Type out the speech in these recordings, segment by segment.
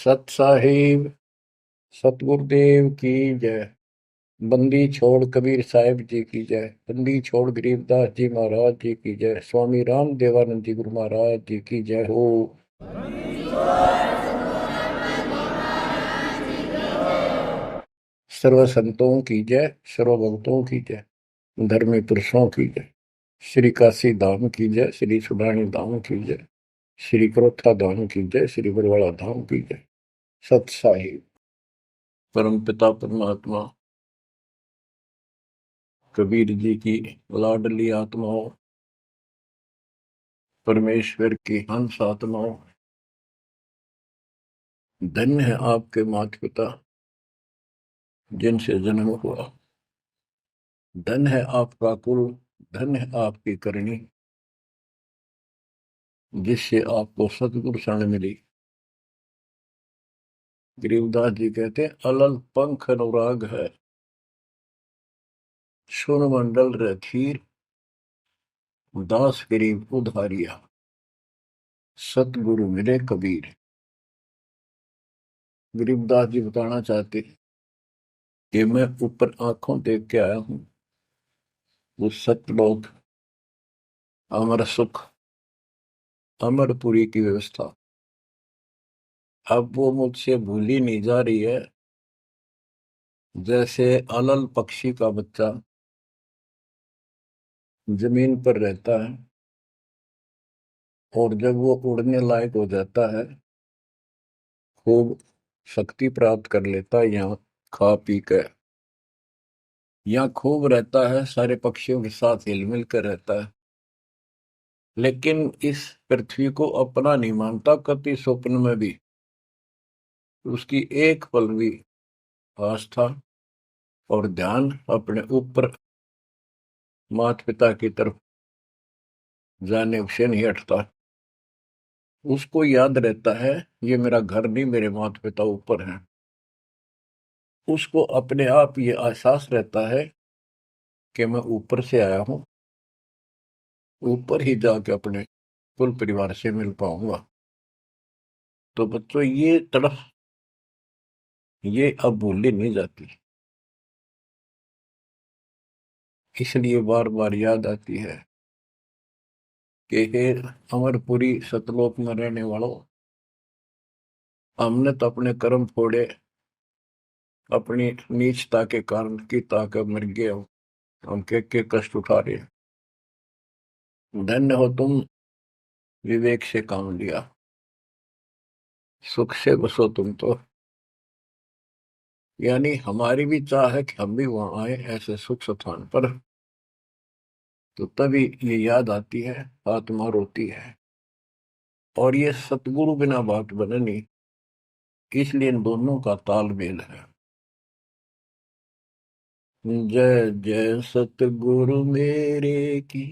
सत साहिब सतगुरुदेव की जय। बंदी छोड़ कबीर साहिब जी की जय। बंदी छोड़ गरीबदास जी महाराज जी की जय। स्वामी राम देवानंद जी गुरु महाराज जी की जय हो। सर्व संतों की जय, सर्व भक्तों की जय, धर्मी पुरुषों की जय। श्री काशी धाम की जय, श्री सुडानी धाम की जय, श्री क्रोथा धाम की जय, श्री बरवाड़ा धाम की जय। सत साहिब परम पिता परमात्मा कबीर जी की लाडली आत्माओं, परमेश्वर की हंस आत्माओं, धन्य है आपके माता पिता जिनसे जन्म हुआ। धन्य है आपका कुल, धन्य है आपकी करनी जिससे आपको सतगुरु शरण मिली। गरीबदास जी कहते हैं, अलल पंख अनुराग है, सुन मंडल रथीर, दास गरीब उधारिया, सतगुरु मिले कबीर। गरीबदास जी बताना चाहते कि मैं ऊपर आंखों देख के आया हूं वो सतलोक, अमर सुख, अमरपुरी की व्यवस्था। अब वो मुझसे भूली नहीं जा रही है। जैसे अलल पक्षी का बच्चा जमीन पर रहता है और जब वो उड़ने लायक हो जाता है, खूब शक्ति प्राप्त कर लेता है, यहाँ खा पी कर यहाँ खूब रहता है, सारे पक्षियों के साथ हिल मिल कर रहता है, लेकिन इस पृथ्वी को अपना नहीं मानता कति स्वप्न में भी। उसकी एक पल भी आस्था और ध्यान अपने ऊपर माता पिता की तरफ जाने से नहीं हटता। उसको याद रहता है ये मेरा घर नहीं, मेरे माता पिता ऊपर हैं। उसको अपने आप ये एहसास रहता है कि मैं ऊपर से आया हूं, ऊपर ही जाके अपने कुल परिवार से मिल पाऊंगा। तो बच्चों ये तड़फ ये अब भूली नहीं जाती, इसलिए बार बार याद आती है कि हे अमरपुरी सतलोक में रहने वालों, हमने तो अपने कर्म फोड़े, अपनी नीचता के कारण की ताकत मर गए हो, हम के कष्ट उठा रहे हैं। धन्य हो तुम, विवेक से काम लिया, सुख से बसो तुम तो। यानी हमारी भी चाह है कि हम भी वहां आए ऐसे सुख स्थान पर। तो तभी ये याद आती है, आत्मा रोती है। और ये सतगुरु बिना बात बननी, इसलिए इन दोनों का तालमेल है। जय जय सतगुरु मेरे की,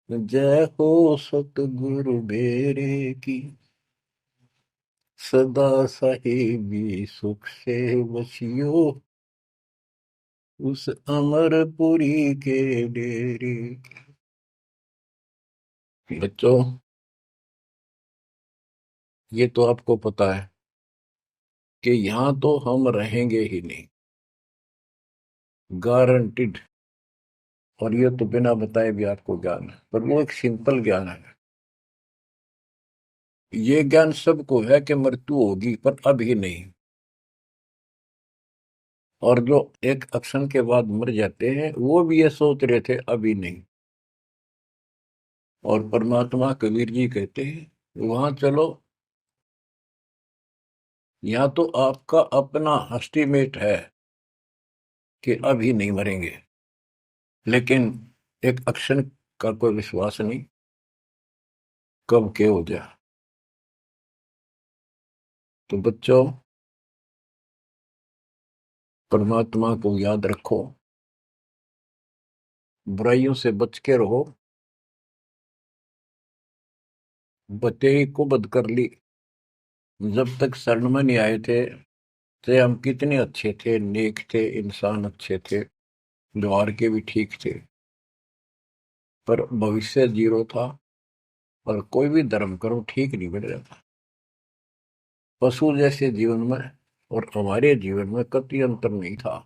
जय हो सतगुरु मेरे की, सदा साहिबी सुख से बसियो, उस अमरपुरी के डेरे की। बच्चों ये तो आपको पता है कि यहां तो हम रहेंगे ही नहीं, गारंटीड। और ये तो बिना बताए भी आपको ज्ञान है, पर वो एक सिंपल ज्ञान है। ये ज्ञान सबको है कि मृत्यु होगी, पर अभी नहीं। और जो एक क्षण के बाद मर जाते हैं वो भी ये सोच रहे थे अभी नहीं। और परमात्मा कबीर जी कहते हैं वहां चलो, यहाँ तो आपका अपना एस्टीमेट है कि अभी नहीं मरेंगे, लेकिन एक क्षण का कोई विश्वास नहीं कब के हो जाए। तो बच्चों परमात्मा को याद रखो, बुराइयों से बच के रहो। बतेई को बद कर ली, जब तक शरण में नहीं आए थे तो हम कितने अच्छे थे, नेक थे, इंसान अच्छे थे, व्यवहार के भी ठीक थे, पर भविष्य जीरो था। और कोई भी धर्म करो ठीक नहीं बन रहा था। पशु जैसे जीवन में और हमारे जीवन में कतई अंतर नहीं था।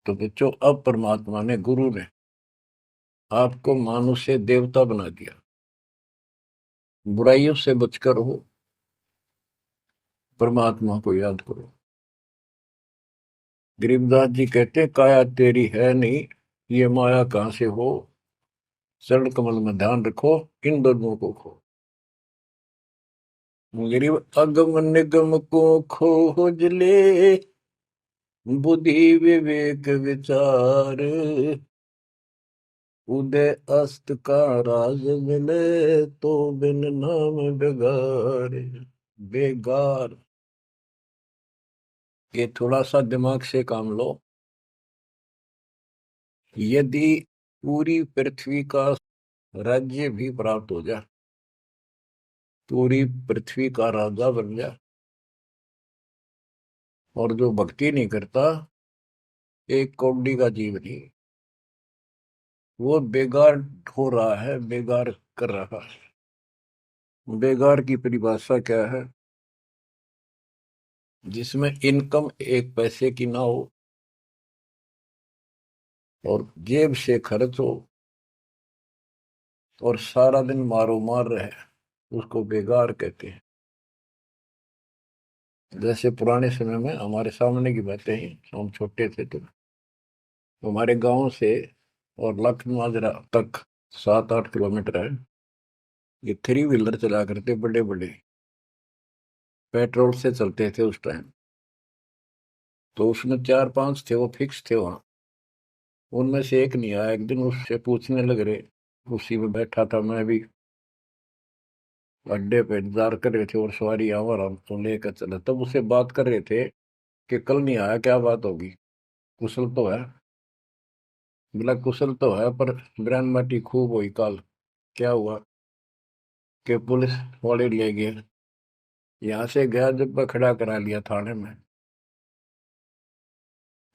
तो बच्चों, अब परमात्मा ने, गुरु ने आपको मानुष से देवता बना दिया। बुराइयों से बचकर हो, परमात्मा को याद करो। गरीबदास जी कहते हैं, काया तेरी है नहीं, ये माया कहां से हो, चरण कमल में ध्यान रखो, इन दोनों को खो। गरीब अगम निगम को खोज ले, बुद्धि विवेक विचार, उदय अस्त का राज मिले, तो बिन नाम बेगार। बेगार, ये थोड़ा सा दिमाग से काम लो। यदि पूरी पृथ्वी का राज्य भी प्राप्त हो जाए, पूरी पृथ्वी का राजा बन जाए, और जो भक्ति नहीं करता, एक कौड़ी का जीव नहीं, वो बेगार हो रहा है, बेगार कर रहा है। बेगार की परिभाषा क्या है? जिसमें इनकम एक पैसे की ना हो और जेब से खर्च हो और सारा दिन मारो मार रहे, उसको बेगार कहते हैं। जैसे पुराने समय में, हमारे सामने की बातें ही, हम छोटे थे तो हमारे गांव से और लखनऊ तक 7-8 किलोमीटर है। ये थ्री व्हीलर चला करते, बड़े बड़े, पेट्रोल से चलते थे उस टाइम। तो उसमें 4-5 थे, वो फिक्स थे वहां। उनमें से एक नहीं आया। एक दिन उससे पूछने लग रहे, उसी में बैठा था मैं भी, अड्डे पे इंतजार कर रहे थे और सवारी आवर हमको लेकर चला, तब उससे बात कर रहे थे कि कल नहीं आया, क्या बात होगी, कुशल तो है? बोला कुशल तो है, पर ब्रांड माटी खूब हुई कल। क्या हुआ? कि पुलिस वाले ले गए, यहाँ से गया जब मैं खड़ा करा लिया थाने में,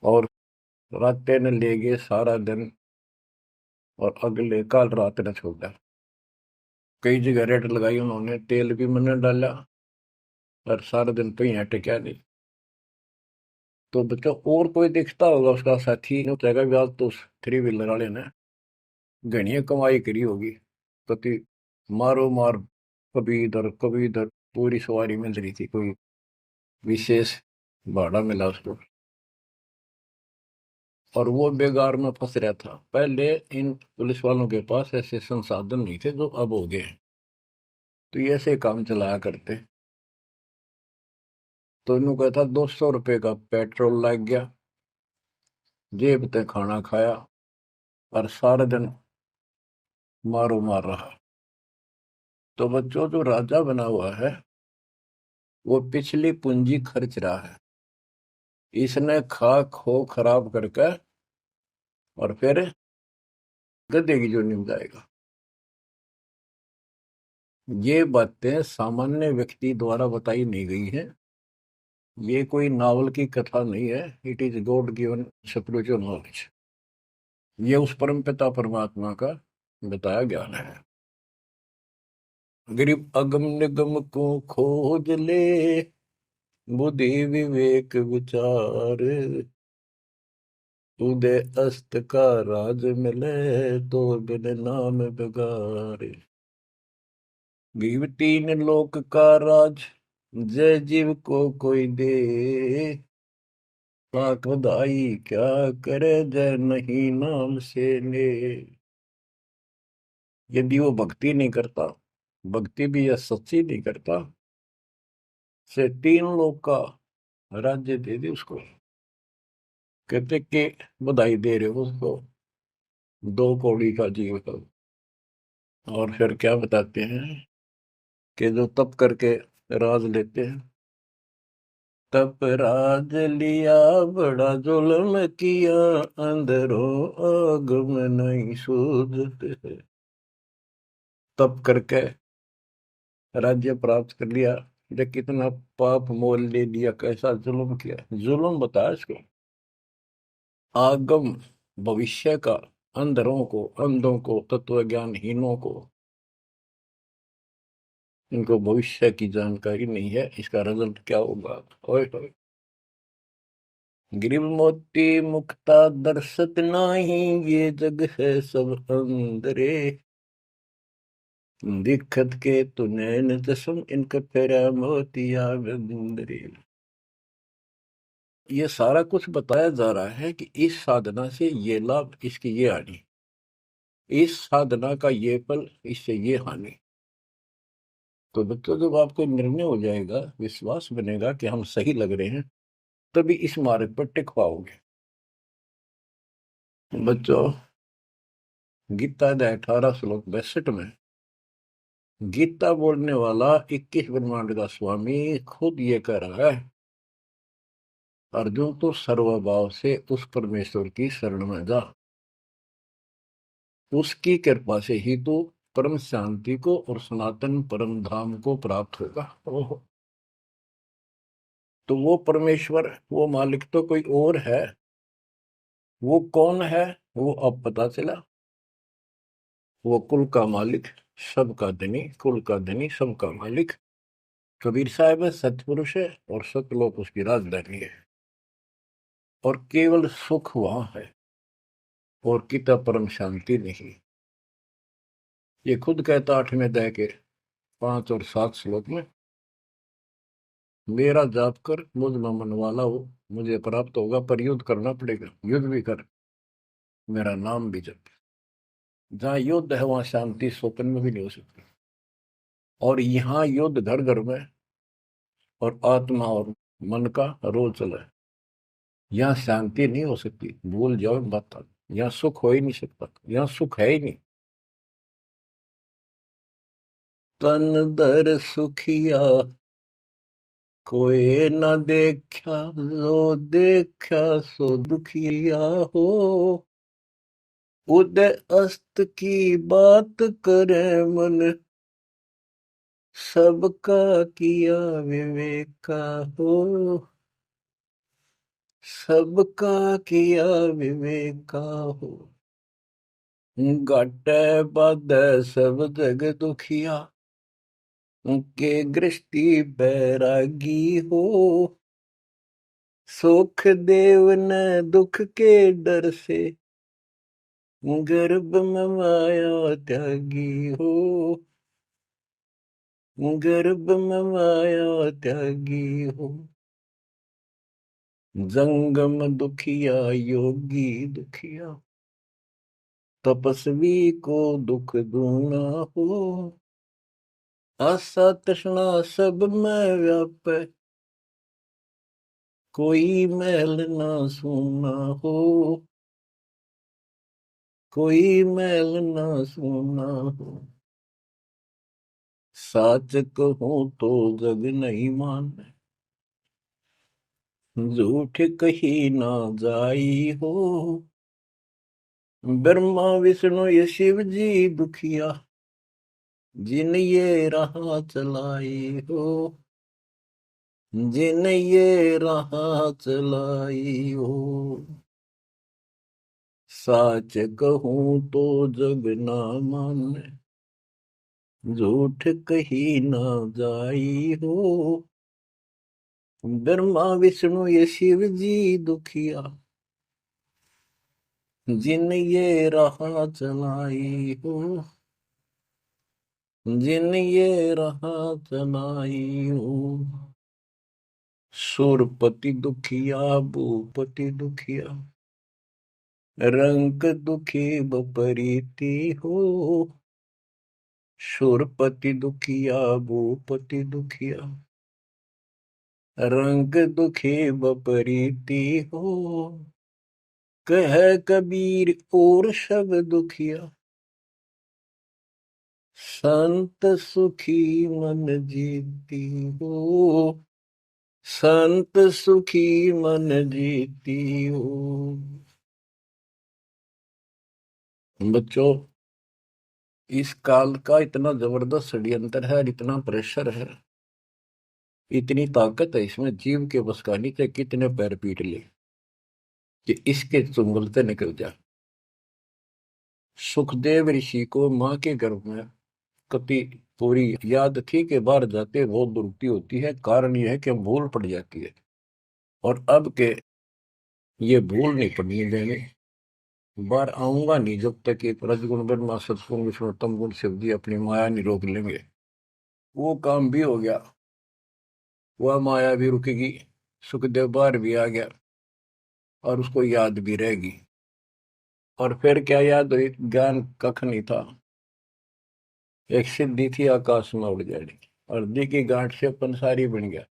और रात ने ले गए सारा दिन, और अगले कल रात ने छोड़ा। कई जगह रेड लगाई उन्होंने, तेल भी मैंने डाला, और सारा दिन कहीं हटे क्या नहीं। तो बच्चों, और कोई दिखता होगा उसका साथी, नहीं चाहेगा भी, आज तो उस थ्री व्हीलर वाले ने घनी कमाई करी होगी। कति मारो मार, कभी इधर कभी इधर, पूरी सवारी मिल रही थी, कोई विशेष भाड़ा मिला उसको, और वो बेगार में फंस रहा था। पहले इन पुलिस वालों के पास ऐसे संसाधन नहीं थे जो अब हो गए हैं, तो ये ऐसे काम चलाया करते। तो इन्हों कहता 200 रुपये का पेट्रोल लग गया, जेब ते खाना खाया, और सारा दिन मारो मार रहा। तो बच्चों, जो राजा बना हुआ है, वो पिछली पूंजी खर्च रहा है। इसने खा खो खराब करके और फिर गधे की जोनी में जाएगा। ये बातें सामान्य व्यक्ति द्वारा बताई नहीं गई हैं। ये कोई नावल की कथा नहीं है। It is God given spiritual knowledge. ये उस परम पिता परमात्मा का बताया ज्ञान है। गरीब अगम निगम को खोज ले, बुद्धि विवेक विचार, उदय अस्त का राज मिले, तो बिन नाम बेगार। गरीब तीन लोक का राज, जय जीव को कोई दे, लाख बधाई क्या करे, जय नहीं नाम से ले। यदि वो भक्ति नहीं करता, भक्ति भी या सच्ची नहीं करता, से 3 लोक का राज्य दे दे उसको। कहते कि बधाई दे रहे हो उसको, 2 कौड़ी का जीव का। और फिर क्या बताते हैं कि जो तप करके राज लेते हैं, तप राज लिया बड़ा जुल्म किया, अंदरो आगम नहीं सूझते। तप करके राज्य प्राप्त कर लिया, ये कितना पाप मोल ले लिया, कैसा जुल्म किया। जुल्म बताया इसको। आगम, भविष्य का, अंधरों को, अंधों को, तत्व ज्ञानहीनों को इनको भविष्य की जानकारी नहीं है, इसका रिजल्ट क्या होगा। ओए होए। गिरिव मोती मुक्ता दर्शत नाही, ये जग है सब अंदरे। दिखत के तु नैन जसम, इनका फेरा मोतिया बिंदरे। ये सारा कुछ बताया जा रहा है कि इस साधना से ये लाभ, इसकी ये हानि, इस साधना का ये फल, इससे ये हानि। तो बच्चों, जब आपको निर्णय हो जाएगा, विश्वास बनेगा कि हम सही लग रहे हैं, तभी इस मार्ग पर टिक पाओगे। बच्चों, गीता अध्याय 18 श्लोक 62 में गीता बोलने वाला 21 ब्रह्मांड का स्वामी खुद ये कह रहा है, अर्जुन तो सर्वभाव से उस परमेश्वर की शरण में जा, उसकी कृपा से ही तो परम शांति को और सनातन परम धाम को प्राप्त होगा। ओहो। तो वो परमेश्वर, वो मालिक तो कोई और है। वो कौन है? वो अब पता चला। वो कुल का मालिक, सबका धनी, कुल का धनी, सबका मालिक कबीर साहब है, सतपुरुष है, और सतलोक उसकी राजधानी है। और केवल सुख वहां है, और किता परम शांति नहीं। ये खुद कहता 8वें अध्याय के 5 और 7 श्लोक में, मेरा जाप कर, मुझ में मन वाला हो, मुझे प्राप्त होगा। पर युद्ध करना पड़ेगा, युद्ध भी कर, मेरा नाम भी जप। जहां युद्ध है वहां शांति स्वप्न में भी नहीं हो सकती। और यहाँ युद्ध घर घर में, और आत्मा और मन का रोल चला है। यहाँ शांति नहीं हो सकती, भूल जाओ मत। यहाँ सुख हो ही नहीं सकता, यहाँ सुख है ही नहीं। तन दर सुखिया कोई न देखा, जो देखा सो दुखिया हो। उदय अस्त की बात करे मन, सबका किया विवेका हो। सबका किया विवेका हो। घट बद सब जग दुखिया, के गृष्टि बैरागी हो। सुख देव न दुख के डर से, गर्भ में माया त्यागी हो। गर्भ में माया त्यागी हो। जंगम दुखिया योगी दुखिया, तपस्वी को दुख दूना हो। आशा तृष्णा सब में व्यापे, कोई मैल ना सूना हो। कोई मैल ना सूना हो। साच कहूं तो जग नहीं माने, झूठ कही ना जाई हो। ब्रह्मा विष्णु ये शिव जी दुखिया, जिन ये राह चलाई हो। जिन ये राह चलाई हो। साच कहूं तो जग ना माने, झूठ कही ना जाई हो। ब्रह्मा विष्णु ये शिव जी दुखिया, जिन ये राह चलाई हो। जिन ये राह चलाई हो। सुरपति दुखिया भूपति दुखिया, रंग दुखी बपरीति हो। सुरपति दुखिया भूपति दुखिया, रंग दुखी बपरीति हो। कह कबीर और सब दुखिया, संत सुखी मन जीती हो। संत सुखी मन जीती हो। बच्चों, इस काल का इतना जबरदस्त षड्यंत्र है, इतना प्रेशर है, इतनी ताकत है इसमें, जीव के बस का नहीं, चाहे कितने पैर पीट ले कि इसके चुंगल से निकल जाए। सुखदेव ऋषि को मां के गर्भ में कति पूरी याद थी कि बाहर जाते बहुत दुरुक्ति होती है, कारण यह है कि भूल पड़ जाती है। और अब के ये भूल नहीं पड़नी देंगे, बाहर आऊंगा नहीं जब तक कि रजगुण ब्रह्मा सतगुण विष्णु तम गुण शिव जी अपनी माया नहीं रोक लेंगे। वो काम भी हो गया, वह माया भी रुकेगी, सुखदेव बाहर भी आ गया और उसको याद भी रहेगी। और फिर क्या याद हुई, ज्ञान कख नहीं था, एक सिद्धि थी आकाश में उड़ जाने की, और दी की गांठ से पंसारी बन गया।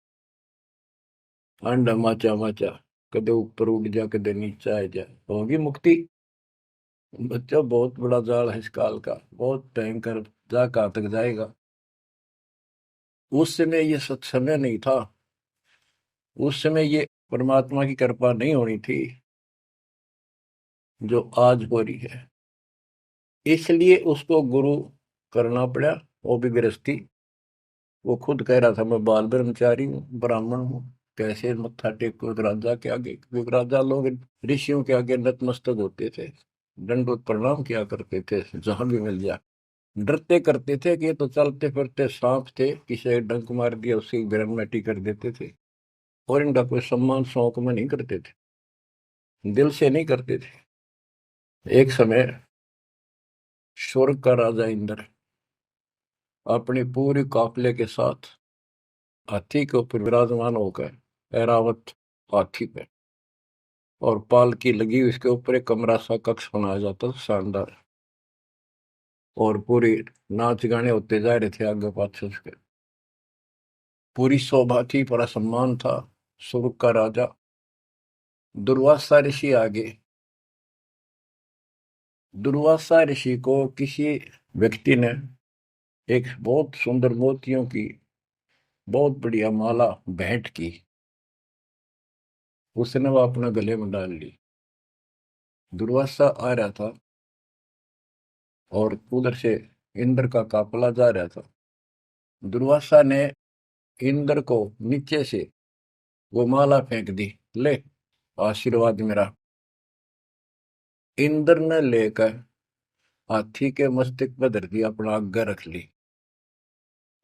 अंडा माचा माचा, कदे ऊपर उड़ जा कदे नीचे आ जा, होगी मुक्ति। बच्चा बहुत बड़ा जाल है इस काल का, बहुत भयंकर, जा कहां तक जाएगा। उस समय ये सत्समय नहीं था, उस समय ये परमात्मा की कृपा नहीं होनी थी जो आज हो रही है। इसलिए उसको गुरु करना पड़ा, वो भी गृहस्थी। वो खुद कह रहा था मैं बाल ब्रह्मचारी हूँ, ब्राह्मण हूँ, कैसे मत्था टेको एक राजा के आगे, क्योंकि राजा लोग ऋषियों के आगे नतमस्तक होते थे, दंडवत प्रणाम किया करते थे जहां भी मिल जाए। डरते करते थे कि ये तो चलते फिरते सांप थे, किसी ने डंक मार दिया उसकी ग्रेविटी कर देते थे। और इनका कोई सम्मान शौक में नहीं करते थे, दिल से नहीं करते थे। एक समय स्वर्ग का राजा इंद्र अपनी पूरी काफिले के साथ हाथी के ऊपर विराजमान होकर, ऐरावत हाथी पे, और पालकी लगी हुई, इसके ऊपर एक कमरा सा कक्ष बनाया जाता था शानदार, और पूरी नाच गाने होते जा रहे थे आगे पाछे उसके, पूरी शोभा थी, बड़ा सम्मान था। स्वर्ग का राजा दुर्वासा ऋषि आगे, दुर्वासा ऋषि को किसी व्यक्ति ने एक बहुत सुंदर मोतियों की बहुत बढ़िया माला भेंट की, उसने वो अपने गले में डाल ली। दुर्वासा आ रहा था और उधर से इंद्र का काफला जा रहा था। दुर्वासा ने इंद्र को नीचे से वो माला फेंक दी, ले आशीर्वाद मेरा। इंद्र ने लेकर हाथी के मस्तक पर धर दी, अपना आज्ञा रख ली।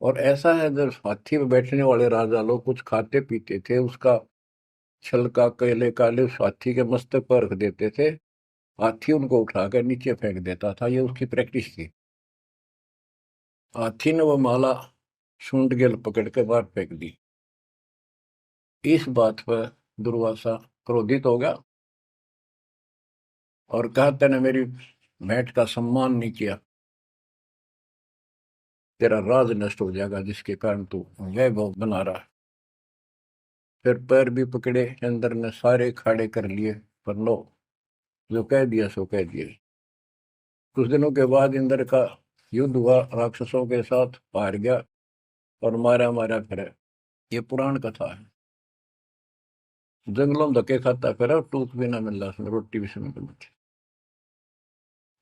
और ऐसा है, जब हाथी में बैठने वाले राजा लोग कुछ खाते पीते थे, उसका छलका केले काले उस हाथी के मस्तक पर रख देते थे, हाथी उनको उठाकर नीचे फेंक देता था, ये उसकी प्रैक्टिस थी। हाथी ने वो माला सूंड के पकड़ के बाहर फेंक दी। इस बात पर दुर्वासा क्रोधित हो गया और कहा, तूने मेरी भेंट का सम्मान नहीं किया, तेरा राज नष्ट हो जाएगा जिसके कारण तू वैभव बना रहा है। फिर पैर भी पकड़े, अंदर ने सारे खड़े कर लिए, पर लो, जो कह दिया सो कह दिया। कुछ दिनों के बाद इंद्र का युद्ध हुआ, राक्षसों के साथ हार गया और मारा मारा फिरे। ये पुराण कथा है। जंगलों में धक्के खाता फिरा, टूक भी ना मिल रहा उसमें, रोटी भी समय मिल थी।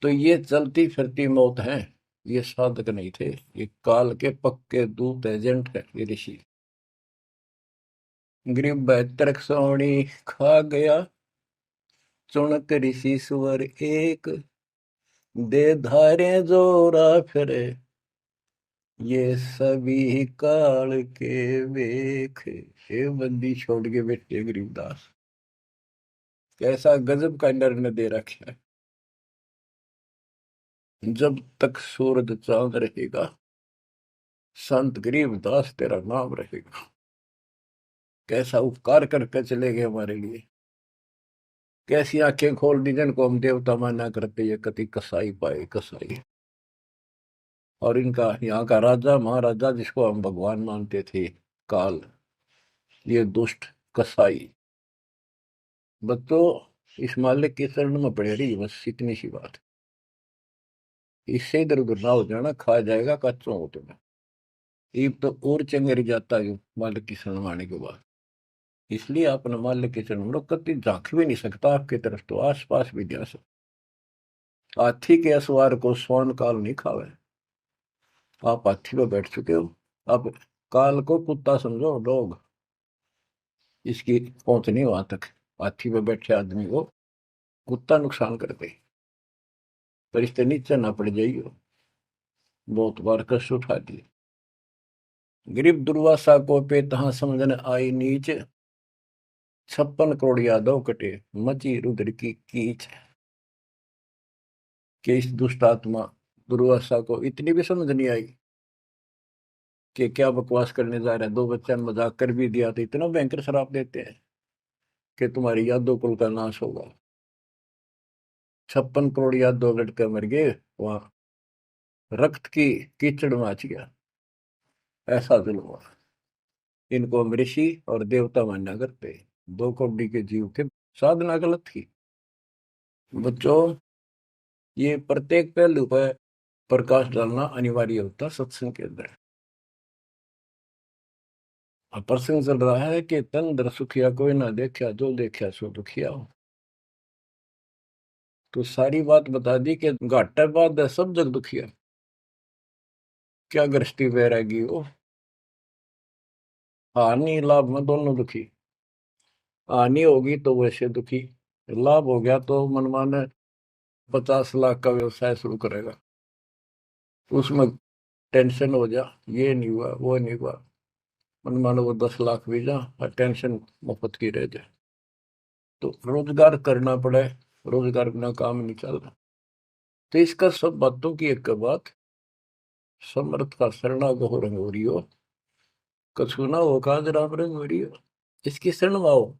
तो ये चलती फिरती मौत है, ये साधक नहीं थे, ये काल के पक्के दूत एजेंट है ये ऋषि। गरीब बहत्तर सोनी खा गया, चुनक ऋषि सुअर एक, दे धारे जोरा फिरे, ये सभी काल के वेख। ये बंदी छोड़ के बैठे गरीबदास, कैसा गजब का निर्णय दे रखा है। जब तक सूरज चांद रहेगा, संत गरीबदास तेरा नाम रहेगा। कैसा उपकार करके चले गए हमारे लिए, कैसी आंखें खोल दी जिनको हम देवता माना करते, ये कति कसाई पाए कसाई। और इनका यहाँ का राजा महाराजा जिसको हम भगवान मानते थे, काल, ये दुष्ट कसाई। बच्चों इस मालिक के चरण में पड़े रही, बस इतनी सी बात। इससे इधर उधर ना हो जाना, खा जाएगा कच्चों हो तुम्हें। ईब तो और चंगेरी जाता है मालिक की शरण में आने के बाद। इसलिए अपने मालिक के चरण में कति झांक भी नहीं सकता आपकी तरफ, तो आस पास भी जा सकता। हाथी के असवार को स्वर्ण काल नहीं खावे, आप हाथी पर बैठ चुके हो। अब काल को कुत्ता समझो, डॉग, इसकी पहुंच नहीं वहां तक। हाथी पे बैठे आदमी को कुत्ता नुकसान करते, पर इससे नीचे ना पड़ जाइयो, बहुत बार कष्ट उठा दिए। गरीब दुर्वासा को पे तहां समझन आई नीच, 56 करोड़ यादव कटे, मची रुद्र की कीच। कि इस दुष्ट आत्मा दुर्वासा को इतनी भी समझ नहीं आई कि क्या बकवास करने जा रहे हैं। 2 बच्चा ने मजाक कर भी दिया तो इतना भयंकर श्राप देते हैं कि तुम्हारी यादव कुल का नाश होगा। 56 करोड़ यादव लड़के मर गए, वहां रक्त की कीचड़ मच गया। ऐसा जुल्म हुआ। इनको हम ऋषि और देवता मान्या करते, 2 कौड़ी के जीव के साधना गलत की। बच्चों, ये प्रत्येक पहलू पर प्रकाश डालना अनिवार्य होता सत्संग के अंदर। अब प्रसंग चल रहा है कि तन दर सुखिया कोई ना देखा, जो देखा सो दुखिया हो। तो सारी बात बता दी कि घाटा बाद सब जग दुखिया। क्या गृष्टि वैरागी हो, हानि लाभ में दोनों दुखी। हानि होगी तो वैसे दुखी, लाभ हो गया तो मनमाने 50 लाख का व्यवसाय शुरू करेगा, उसमें टेंशन हो जा, ये नहीं हुआ वो नहीं हुआ। मनमाने वो 10 लाख भी जा और टेंशन मुफ्त की रह जाए। तो रोजगार करना पड़े, रोजगार बिना काम नहीं चल रहा। तो इसका सब बातों की एक बात, समर्थ का शरणा गो रंग हो रही हो, कछु ना हो काज राम रंग हो रही हो। इसकी शरण में आओ,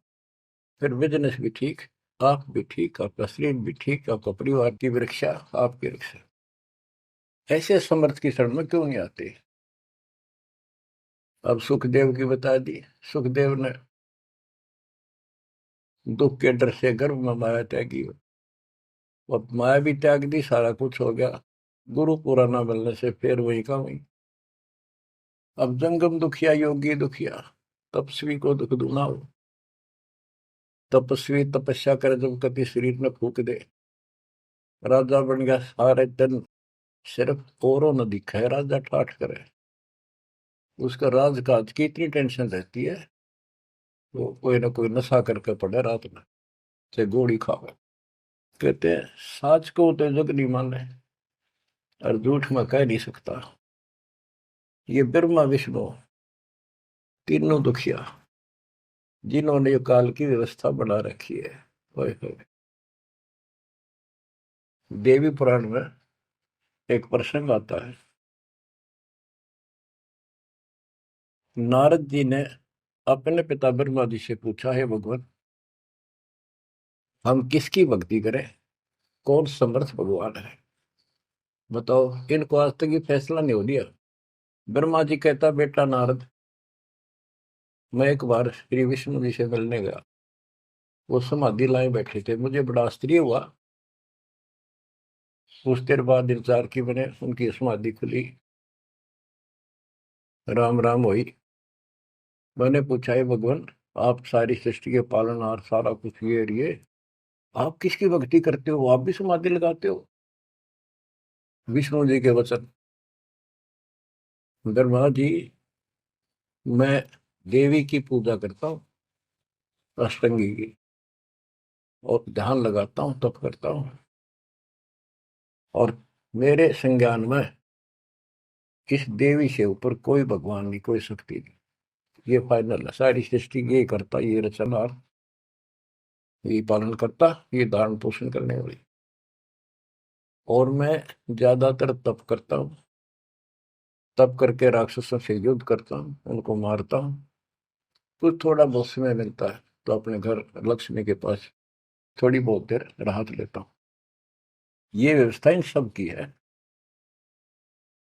फिर बिजनेस भी ठीक, आप भी ठीक, आपका शरीर भी ठीक, आपका परिवार की रक्षा, आपकी रक्षा। ऐसे समर्थ की शरण में क्यों नहीं आते। अब सुखदेव की बता दी। सुखदेव ने दुख के डर से गर्भ में माया त्यागी, अब माया भी त्याग दी, सारा कुछ हो गया। गुरु पूरा ना मिलने से फिर वही का वही। अब जंगम दुखिया योगी दुखिया, तपस्वी को दुख दूना हो। तपस्वी तपस्या करे जब कति शरीर में फूक दे, राजा बन गया सारे दिन, सिर्फ औरों न दिखे राजा ठाठ करे। उसका राजकाज की इतनी टेंशन रहती है, वो कोई ना कोई नशा करके पड़े रात में, से गोली खावे। कहते हैं साच को तो जग नहीं माने और झूठ में कह नहीं सकता। ये ब्रह्मा विष्णु तीनों दुखिया, जिन्होंने ये काल की व्यवस्था बना रखी है। ओए होए। देवी पुराण में एक प्रसंग आता है। नारद जी ने अपने पिता ब्रह्मा जी से पूछा, है भगवान, हम किसकी भक्ति करें, कौन समर्थ भगवान है, बताओ। इनको आज तक ये फैसला नहीं हो दिया। ब्रह्मा जी कहता, बेटा नारद, मैं एक बार श्री विष्णु जी से मिलने गया, वो समाधि लाए बैठे थे, मुझे बड़ा आश्चर्य हुआ। कुछ देर बाद इंतजार की मैंने, उनकी समाधि खुली, राम राम हुई। मैंने पूछा, है भगवान, आप सारी सृष्टि के पालनहार, सारा कुछ ये आप किसकी भक्ति करते हो, आप भी समाधि लगाते हो। विष्णु जी के वचन, ब्रह्मा जी, मैं देवी की पूजा करता हूँ, अष्टंगी की, और ध्यान लगाता हूँ, तप करता हूँ, और मेरे संज्ञान में इस देवी से ऊपर कोई भगवान नहीं, कोई शक्ति नहीं। ये फाइनल है, सारी सृष्टि ये करता, ये रचनहार, ये पालन करता, ये धारण पोषण करने वाली। और मैं ज्यादातर तप करता हूँ, तप करके राक्षसों से युद्ध करता हूँ, उनको मारता हूँ। कुछ थोड़ा बहुत समय मिलता है तो अपने घर लक्ष्मी के पास थोड़ी बहुत देर राहत लेता हूँ। ये व्यवस्था इन सब की है।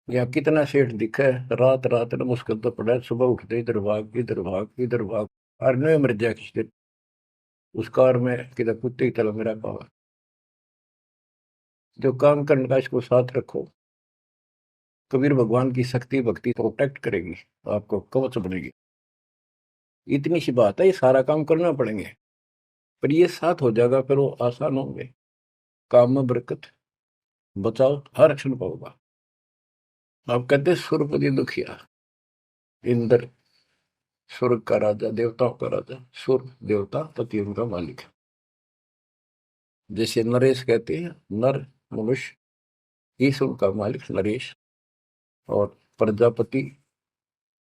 या कितना सेठ दिखे, रात रात में मुश्किल तो पड़ा, सुबह उठते इधर भाग इधर भाग इधर भाग, और नहीं मर जाए किसी दिन, उस कार में किधर कुत्ते की तरह मेरा पावा। जो काम करने का इसको साथ रखो, कबीर भगवान की शक्ति भक्ति प्रोटेक्ट करेगी, आपको कवच बनेगी। इतनी सी बात है, ये सारा काम करना पड़ेंगे, पर ये साथ हो जाएगा, फिर वो आसान होंगे। काम में बरकत, बचाओ हर क्षण पाओगा। आप कहते सुरपति दुखिया, इंद्र स्वर्ग का राजा, देवताओं का राजा, सुर देवता पति उनका मालिक है। जैसे नरेश कहते हैं, नर मनुष्य, ईश उनका मालिक नरेश, और प्रजापति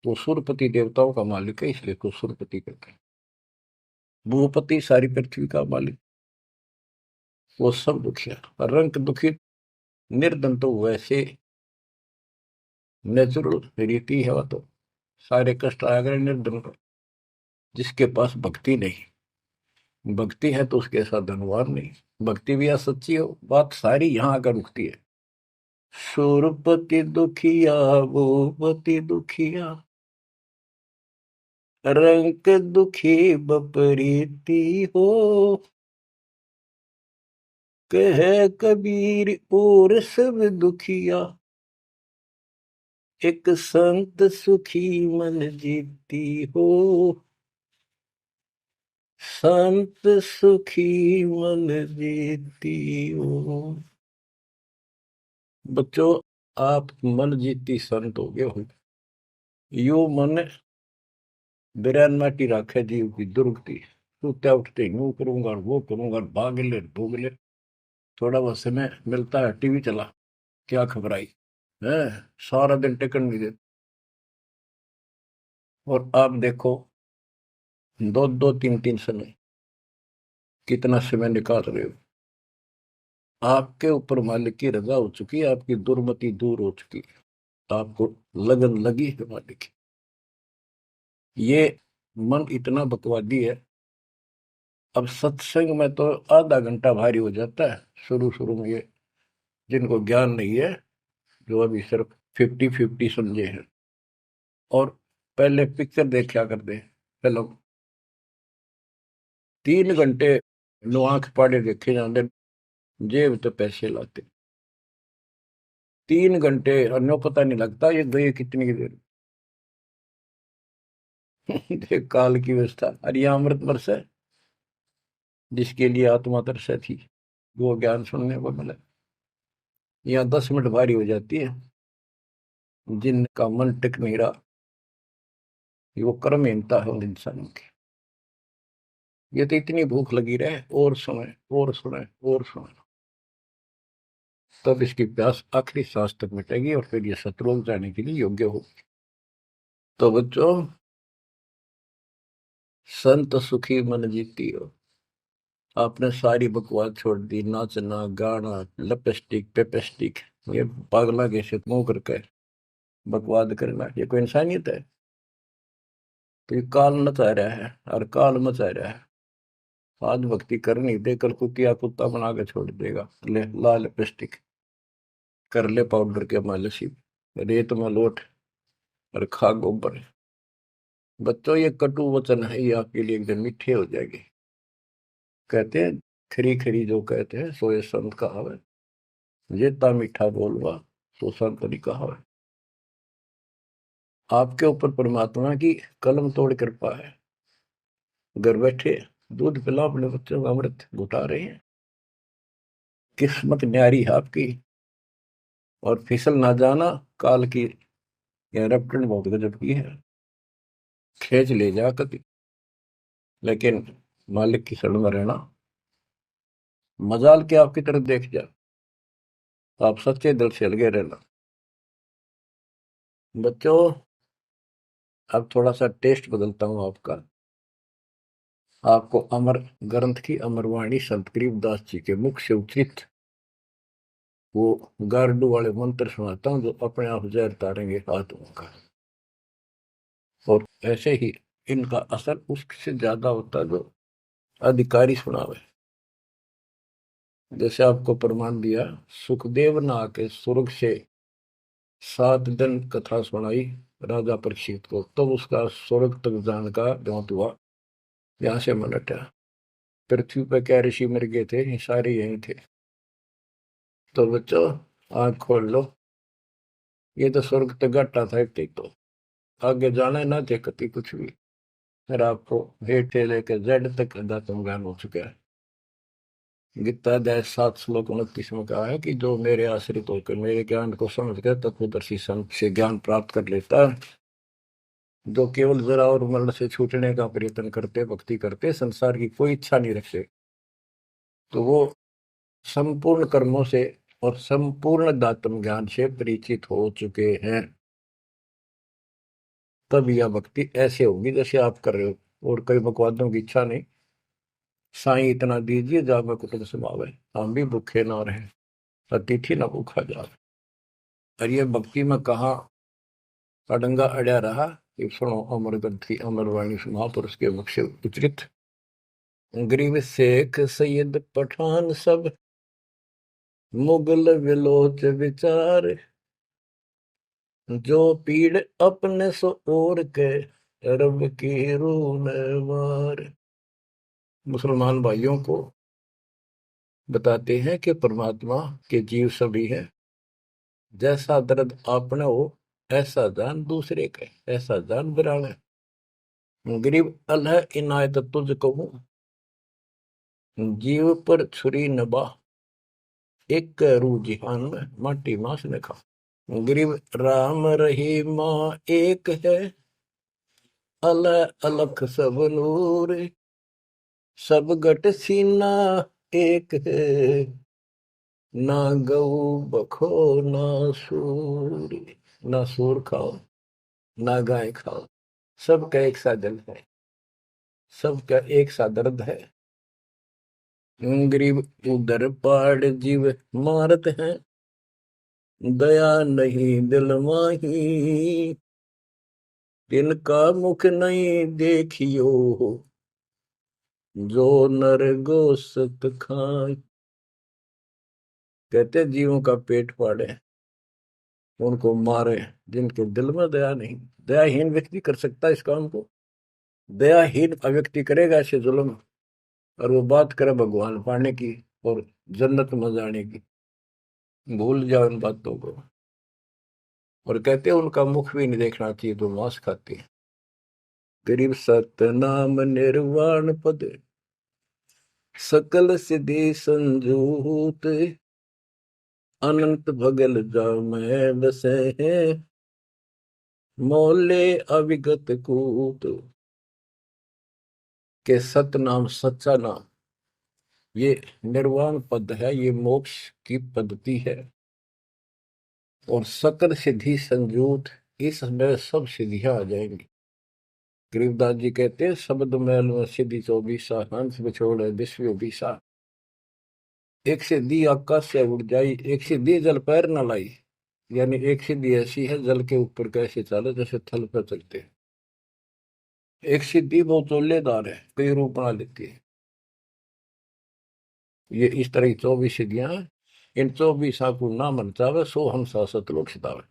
तो सुरपति देवताओं का मालिक है, इसलिए तो सुरपति कहते हैं। भूपति सारी पृथ्वी का मालिक, वो सब दुखिया। रंग दुखी निर्धन तो वैसे नेचुरल रीति है, वो तो सारे कष्ट आ गए निर्धन को। जिसके पास भक्ति नहीं, भक्ति है तो उसके साथ धनवान नहीं, भक्ति भी असच्ची हो, बात सारी यहां आकर रुकती है। सुरपति दुखिया भूपति दुखिया, रंग दुखी बपरीती हो, कह कबीर और सब दुखिया, एक संत सुखी मन जीती हो, संत सुखी मन जीती हो। बच्चों, आप मन जीती संत हो गए हो। यो मन बिरान माटी राखे जीव की दुर्गति, सुत्या उठते यूं करूंगा वो करूंगा, भाग ले भूग ले, थोड़ा बहुत समय मिलता है टीवी चला, क्या खबर आई है, सारा दिन टिकट नहीं देते। और आप देखो, दो दो तीन तीन समय कितना समय निकाल रहे हो। आपके ऊपर मालिक की रजा हो चुकी है, आपकी दुर्मति दूर हो चुकी है, आपको लगन लगी है मालिक की। ये मन इतना बकवादी है। अब सत्संग में तो आधा घंटा भारी हो जाता है शुरू शुरू में, ये जिनको ज्ञान नहीं है, जो अभी सिर्फ 50-50 समझे हैं, और पहले पिक्चर देखा करते फिल्म, 3 घंटे नो आंख पाड़े देखे जाते, जेब तो पैसे लाते, 3 घंटे अन्यों पता नहीं लगता ये गए कितनी देर। देख काल की व्यवस्था, अरे ये अमृत वर्ष है जिसके लिए आत्मा तरसा थी, वो ज्ञान सुनने को मिला। यहाँ 10 मिनट भारी हो जाती है, जिनका मन टिक नहीं रहा, वो कर्महीनता है उन इंसानों की। ये तो इतनी भूख लगी रहे, और सुने और सुने और सुने, तब इसकी प्यास आखिरी सांस तक मिटेगी और फिर ये शत्रुओं जाने के लिए योग्य होगी। तो बच्चों, संत सुखी मन जीती हो। आपने सारी बकवास छोड़ दी, नाचना गाना लिपस्टिक पेपेस्टिक, ये पागला कैसे मुंह करके बकवाद करना, ये कोई इंसानियत है? तो ये काल मचा रहा है, और काल मचा रहा है। आज भक्ति करनी दे, कल कुतिया कुत्ता बना के छोड़ देगा। ले ला लिपस्टिक, कर ले पाउडर के मालिश, रेत में लोट और खा गोबर। बच्चों, ये कटु वचन है, ये आपके लिए एक दिन मीठे हो जाएंगे। कहते हैं खरी खरी जो कहते हैं सो ये संत कहावे, जेता मीठा बोलवा सो संत नहीं कहावे। आपके ऊपर परमात्मा की कलम तोड़ कृपा है। घर बैठे दूध पिलाओ अपने बच्चों को, अमृत घुटा रहे हैं। किस्मत न्यारी है आपकी, और फिसल ना जाना, काल की यह रपटन बहुत गजब की है, खींच ले जा कभी, लेकिन मालिक की शरण में रहना। मजाल के आपकी तरफ देख जा, आप सच्चे दिल से लगे रहना। बच्चों, अब थोड़ा सा टेस्ट बदलता हूं आपका। आपको अमर ग्रंथ की अमरवाणी संत गरीबदास जी के मुख से उच्चित वो गारडू वाले मंत्र सुनाता हूं, जो अपने आप जहर तारेंगे आत्मा का। और ऐसे ही इनका असर उससे ज्यादा होता है जो अधिकारी सुनावे। जैसे आपको प्रमाण दिया, सुखदेव ने आके स्वर्ग से 7 दिन कथा सुनाई राजा परीक्षित को, तब उसका स्वर्ग तक जाने का द्योत हुआ, यहाँ से मन हटा। पृथ्वी पर क्या ऋषि मर गए थे, ये सारे यही थे। तो बच्चों, आंख खोल लो, ये तो स्वर्ग तक घाटा था एक, तो आगे जाना है ना थे कति कुछ भी। फिर आपको हेठ से लेकर जेड तक अध्यात्म ज्ञान हो चुका है। गीता अध्याय 7 श्लोक 29 में कहा है कि जो मेरे आश्रित होकर मेरे ज्ञान को समझ कर तत्वदर्शी संत से ज्ञान प्राप्त कर लेता है, जो केवल जरा और मरण से छूटने का प्रयत्न करते, भक्ति करते, संसार की कोई इच्छा नहीं रखते, तो वो संपूर्ण कर्मों से और संपूर्ण दातम ज्ञान से परिचित हो चुके हैं। तब यह भक्ति ऐसे होगी जैसे आप कर रहे हो, और कई बकवादों की इच्छा नहीं। साईं इतना दीजिए जावे कुटुंब समावे, हम भी भूखे ना रहे, अतिथि न भूखा जावे। और ये भक्ति में कहा अडंगा अड़या रहा कि सुनो अमर ग्रंथी अमर वाणी महापुरुष के मुख से उच्चरित। गरीब शेख सैयद पठान सब मुगल विलोच विचार, जो पीड़ अपने सो और के रब की रून मार। मुसलमान भाइयों को बताते हैं कि परमात्मा के जीव सभी है, जैसा दर्द आपने हो ऐसा जान दूसरे के, ऐसा जान बिराने। गरीब अल्लाह इनायत तुझ कहूं, जीव पर छुरी नबा, एक रू जिहान में माटी मांस ने खा। गरीब राम रहीमा एक है, अल्लाह अलख सब नूर, सब गट सीना एक है, ना गऊ बखो ना सूर। ना सूर खाओ ना गाय खाओ, सबका एक सा दिल है, सबका एक सा दर्द है। गरीब उधर पाड़ जीव मारत हैं, दया नहीं दिल माही, तिनका मुख नहीं देखियो, जो नर गोसत खाए। कहते जीवों का पेट फाड़े, उनको मारे, जिनके दिल में दया नहीं। दयाहीन व्यक्ति कर सकता है इस काम को। दयाहीन व्यक्ति करेगा ऐसे जुल्म, और वो बात करे भगवान पाने की और जन्नत में जाने की, भूल जाओ इन बातों को। और कहते हैं उनका मुख भी नहीं देखना चाहिए तो मांस खाते हैं। गरीब सतनाम निर्वाण पद, सकल सिद्धि संजूत, अनंत भगल जामै बसे हैं, मोले अविगत कूत। के सतनाम सच्चा नाम ये निर्वाण पद है, ये मोक्ष की पद्धति है। और सकल सिद्धि संजूत, इसमें सब सिद्धियां आ जाएंगी। गरीबदास जी कहते हैं शब्द मैल में सिद्धि 24, हंस बिछोड़ विश्व 20। एक सिद्धि आकाश से उड़ जाई, एक सिद्धि जल पैर न लाई। यानी एक सिद्धि ऐसी है जल के ऊपर कैसे चले, जैसे थल पर चलते हैं। एक सिद्धि बहुत चोलेदार है, कई रूप बना लेती है। ये इस तरह की 24 सिद्धियां हैं। इन 24 को ना मन चावे, सो हम सतलोक सितावे।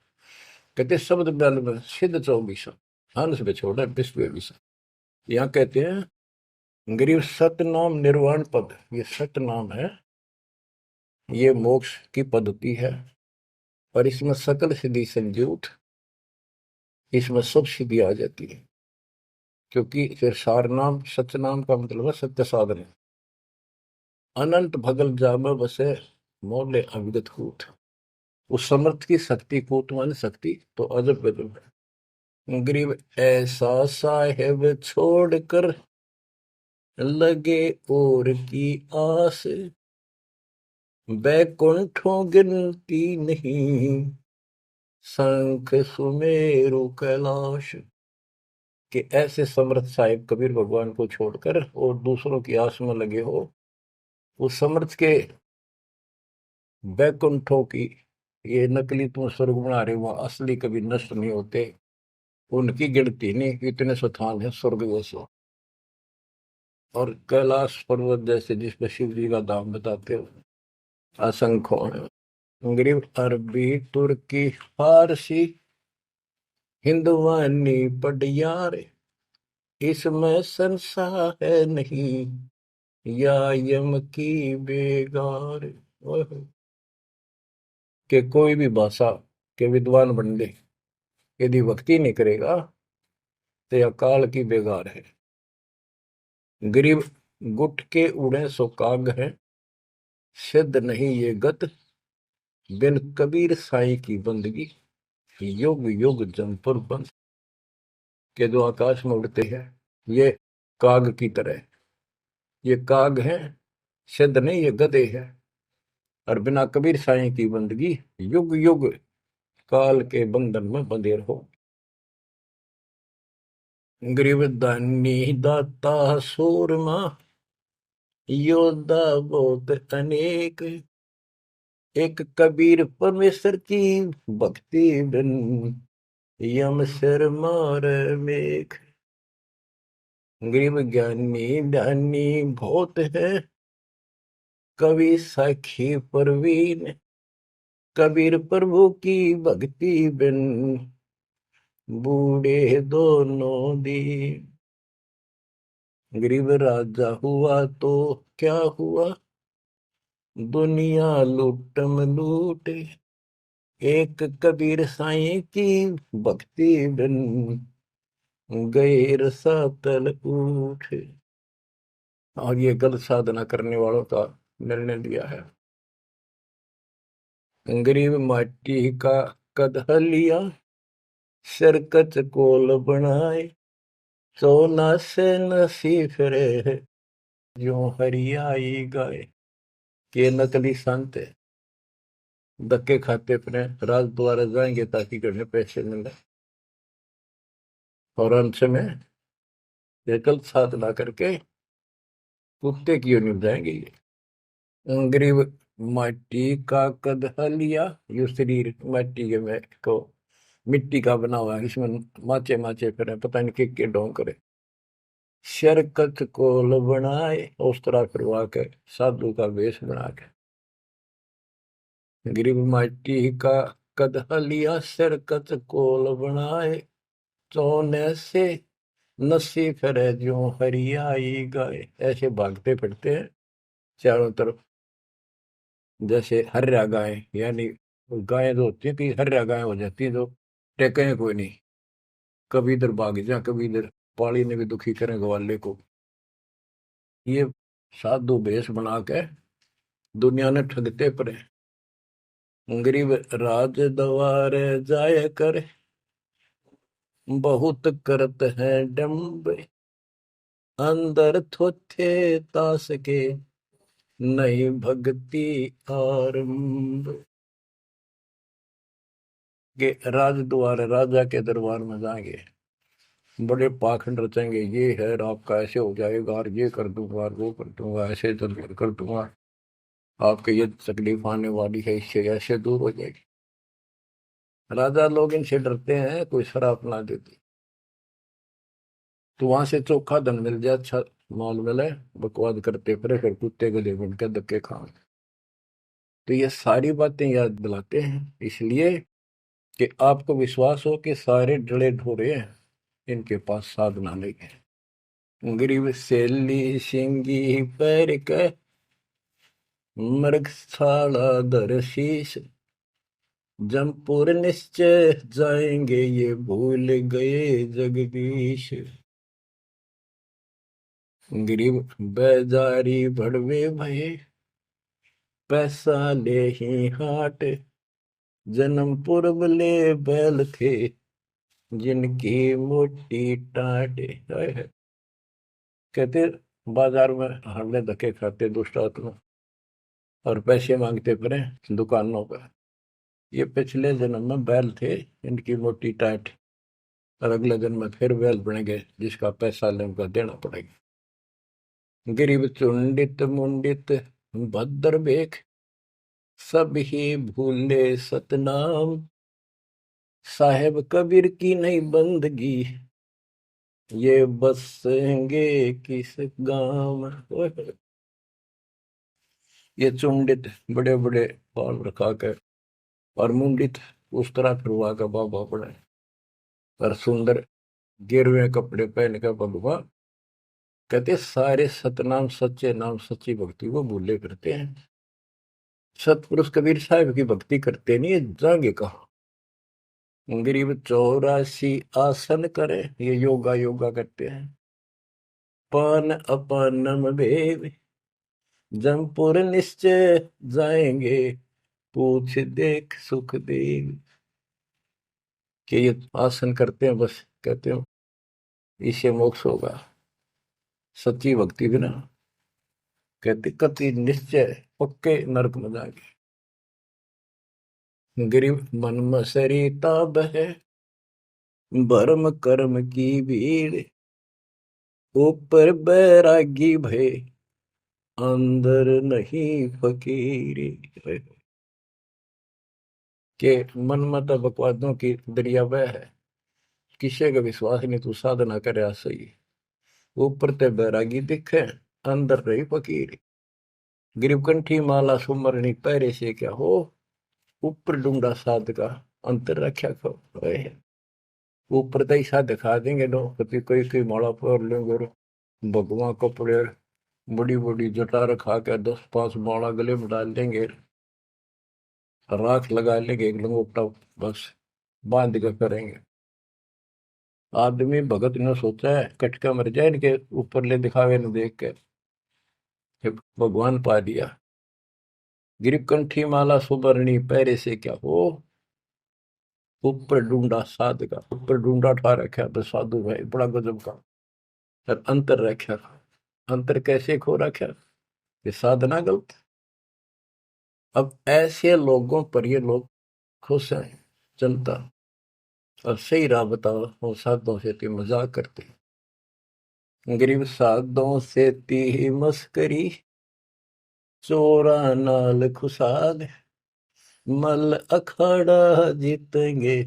कहते शब्द मैल में सिद्ध 24, हंस बिछोड़ विश्व 20। यहाँ कहते हैं गरीब सतनाम निर्वाण पद, ये सतनाम है, ये मोक्ष की पद्धति है। और इसमें सकल सिद्धि संजूत, इसमें सब सिद्धि आ जाती है। क्योंकि फिर सार नाम सच नाम का मतलब है सत्य साधन। अनंत भगल जाम बसे, मोले अविगत कूत। उस समर्थ की शक्ति, कूत माने शक्ति, तो अजब गजब है। गरीब ऐसा साहेब छोड़कर लगे और की आस, बैकुंठों गिनती नहीं, शंख सुमेरु कैलाश। कि ऐसे समर्थ साहिब कबीर भगवान को छोड़कर और दूसरों की आस में लगे हो, उस समर्थ के बैकुंठों की, ये नकली तुम स्वर्ग बना रहे हो, असली कभी नष्ट नहीं होते, उनकी गिनती नहीं, इतने स्थान है स्वर्ग जैसे। और कैलाश पर्वत जैसे जिसपे शिव जी का धाम बताते हो, असंख्य है। गरीब अरबी तुर्की फारसी हिंदवानी पटियार, इसमें संशय है नहीं, या यम की बेगार। कि कोई भी भाषा के विद्वान बंदे यदि भक्ति नहीं करेगा तो यह काल की बेगार है। गरीब गुट के उड़े सो काग है, सिद्ध नहीं ये गत, बिन कबीर साई की बंदगी, युग युग जमपुर बंद। के जो आकाश में उड़ते हैं ये काग की तरह, ये काग है, सिद्ध नहीं ये गधे है। और बिना कबीर साई की बंदगी युग युग काल के बंधन में बंधे रहो। गरीब दानी दाता सूरमा, योद्धा बहुत अनेक। एक कबीर परमेश्वर की भक्ति बिन, यम सिर मार मेघ। गरीब ज्ञानी ध्यानी बहुत है, कवि साखी परवीन। कबीर प्रभु की भक्ति बिन, बूढ़े दोनों दीन। गरीब राजा हुआ तो क्या हुआ, दुनिया लूटम लूटे। एक कबीर साईं की भक्ति बिन, गए रसातल उठे। और ये गलत साधना करने वालों का निर्णय लिया है। गरीब माटी का कदह लिया, सिर कच कोल बनाए। सोना से नसी फिरे, जो हरियाई गाए। के नकली संत है, धक्के खाते अपने राज द्वारा जाएंगे ताकि घर पैसे मिले, और अंत में ये गलत साधना करके कुत्ते की ओर जाएंगे। ये गरीब माटी का कदह लिया, यो शरीर माटी के में को मिट्टी का बना हुआ है, इसमें माचे माचे फिर पता नहीं के ढोंग करे। शरकत कोल बनाए, उस तरह फिरवा के साधु का वेश बना के। गरीब माटी का कदह लिया, शरकत कोल बनाए। सोने से नसी फिरे, जो हरियाई गाय। ऐसे भागते फिरते हैं चारों तरफ, जैसे हर्या गाय, यानी गायें जो होती है कि हर्या गाय हो जाती है, जो टेके कोई नहीं, कभी इधर भाग जा कभी इधर। पाली ने भी दुखी करें ग्वाले को। ये साधु भेष बना के दुनिया ने ठगते पड़े। गरीब राज द्वारे जाय कर, बहुत करत है डम्ब। अंदर थोथे तास के, नहीं भक्ति आरंभ। के राज द्वार, राजा के दरबार में जाएंगे, बड़े पाखंड रचेंगे। ये है आपका ऐसे हो जाएगा, और ये कर दूंगा, और वो कर दूंगा, ऐसे कर दूंगा, आपके ये तकलीफ आने वाली है, इससे ऐसे दूर हो जाएगी। राजा लोग इनसे डरते हैं, कोई शराब ना देती तो वहां से चोखा धन मिल जाए, अच्छा माल मिले, बकवाद करते फिर कुत्ते गले बन के धक्के खाए। तो ये सारी बातें याद दिलाते हैं, इसलिए कि आपको विश्वास हो कि सारे डले ढोरे हैं, इनके पास साधना नहीं है। गरीब सेली सिंगी पैर के, मृग छाला धर शीश। जमपुर निश्चय जाएंगे, ये भूल गए जगदीश। गरीब बेजारी भड़वे भये, पैसा ले ही हाट। जन्म पूर्व ले बैल थे, जिनकी मोटी टाट। कहते बाजार में हमने धक्के खाते दुष्ट आत्मा, और पैसे मांगते फिरे दुकानों पर। ये पिछले जन्म में बैल थे, इनकी मोटी टाट, और अगले जन्म में फिर बैल बनेंगे, जिसका पैसा उनका देना पड़ेगा। गरीब चुंडित मुंडित भद्र बेख, सब ही भूले सतनाम। साहेब कबीर की नहीं बंदगी, ये बसेंगे किस गांव। ये चुंडित, बड़े बड़े बाल रखा कर, और मुंडित उस तरह फिरवा का बाबा पड़े, और सुंदर गिरवे कपड़े पहन कर भगवान। कहते सारे सतनाम, सच्चे नाम, सच्ची भक्ति को भूले करते हैं। सतपुरुष कबीर साहब की भक्ति करते नहीं, जाएंगे कहा। गरीब 84 आसन करे, ये योगा योगा करते हैं। पान अपानम भेव, जमपुर निश्चय जाएंगे, पूछ देख सुख देव। कि ये आसन करते हैं, बस कहते हैं इससे मोक्ष होगा, सच्ची भक्ति बिना। कहते कति निश्चय, पक्के नरक में जाएंगे। गरीब मन मसरी ताब है, भरम कर्म की भीड़। ऊपर बैरागी भय अंदर नहीं फकीरी। के मन मत बकवादों की दरिया वह है, किसे का विश्वास नहीं तू साधना करे सही। ऊपर ते बैरागी दिखे अंदर रही फकीरी। गिरकंठी माला सुमरनी पैरे से क्या हो, ऊपर डूंगा साध का अंतर रक्षा खो। ऊपर तो ऐसा दिखा देंगे लोग कभी कोई कोई माला पर लेंगे और भगवान कपड़े बड़ी बड़ी जटा रखा के 10-5 माला गले में डाल देंगे, राख लगा लेंगे एक लंगोटा, बस बांध के करेंगे। आदमी भगत ने सोचा है कटका मर जाए इनके ऊपर ले दिखावे न देख के, भगवान पा दिया। गिरकंठी माला सुबरनी पैरे से क्या हो, ऊपर ढूंढा साध का। ऊपर ढूंढा ठा रखा तो साधु भाई बड़ा गजब का। और अंतर रखा, अंतर कैसे खो रखा, ये साधना गलत। अब ऐसे लोगों पर ये लोग खुश हैं जनता, और सही राह बताओ वो साधुओं से ती मजाक करते। गरीब साधुओं से ती मस्करी, चोरा नाल खुशाल, मल अखाड़ा जीतेंगे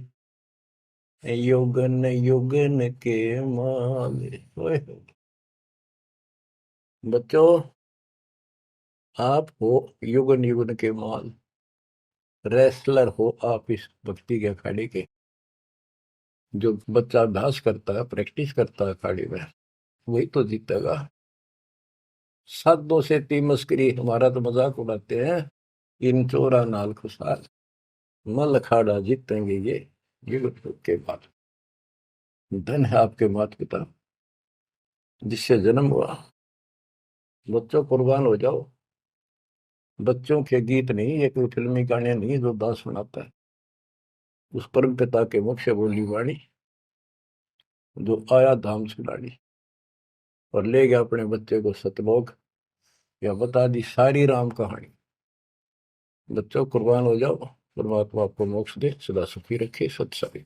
युगन युगन के माल। बच्चों आप हो युगन युगन के माल, रेसलर हो आप इस भक्ति के अखाड़े के। जो बच्चा अभ्यास करता है प्रैक्टिस करता है अखाड़े में वही तो जीतेगा। साधों से ती मस्करी, हमारा तो मजाक उड़ाते हैं। इन चोरा नाल खुशाल, मल अखाड़ा जीतेंगे ये युग के बाद। धन है आपके माता पिता जिससे जन्म हुआ। बच्चों कुर्बान हो जाओ। बच्चों के गीत नहीं, ये कोई फिल्मी गाने नहीं जो दास सुनाता है। उस परम पिता के मुख से बोली वाणी जो आया धाम सुनानी और ले गया अपने बच्चे को सतलोक, या बता दी सारी राम कहानी। बच्चों कुर्बान हो जाओ, परमात्मा आपको मोक्ष दे, सदा सुखी रखे। सत्संग।